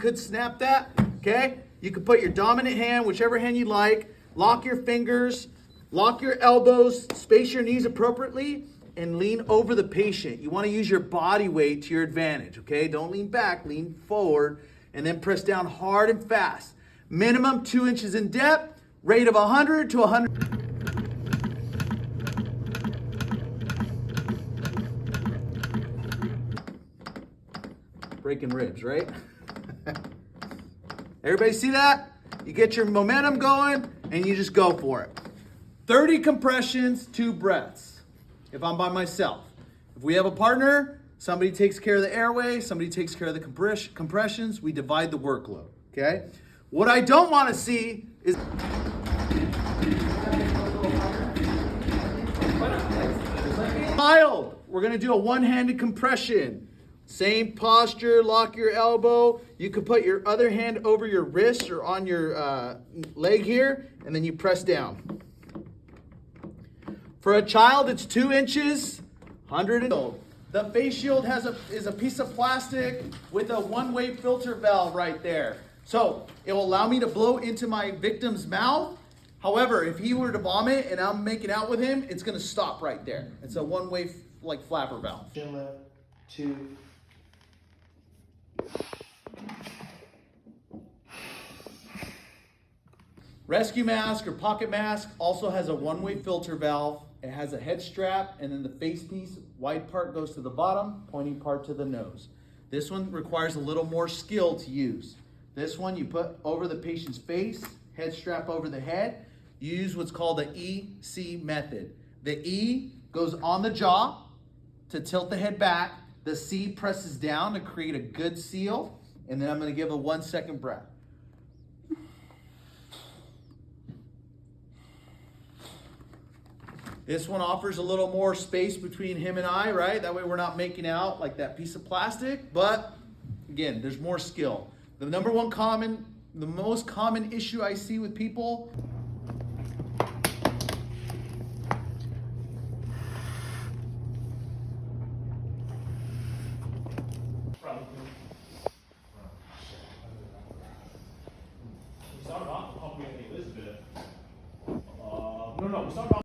Could snap that, okay? You could put your dominant hand, whichever hand you like, lock your fingers, lock your elbows, space your knees appropriately, and lean over the patient. You want to use your body weight to your advantage, okay? Don't lean back, lean forward, and then press down hard and fast. Minimum 2 inches in depth, rate of 100 to 100. Breaking ribs, right? Everybody see that? You get your momentum going and you just go for it. 30 compressions, 2 breaths. If I'm by myself. If we have a partner, somebody takes care of the airway, somebody takes care of the compressions, we divide the workload, okay? What I don't want to see is mild. We're gonna do a one-handed compression. Same posture, lock your elbow. You could put your other hand over your wrist or on your leg here, and then you press down. For a child, it's 2 inches, 100 and the face shield is a piece of plastic with a one-way filter valve right there. So it will allow me to blow into my victim's mouth. However, if he were to vomit and I'm making out with him, it's gonna stop right there. It's a one-way like flapper valve. Chin lift, 2. Rescue mask or pocket mask also has a one-way filter valve. It has a head strap, and then the face piece, wide part goes to the bottom, pointing part to the nose. This one requires a little more skill to use. This one you put over the patient's face, head strap over the head. You use what's called the EC method. The E goes on the jaw to tilt the head back. The C presses down to create a good seal. And then I'm gonna give a 1 second breath. This one offers a little more space between him and I, right? That way we're not making out like that piece of plastic, but again, there's more skill. The most common issue I see with people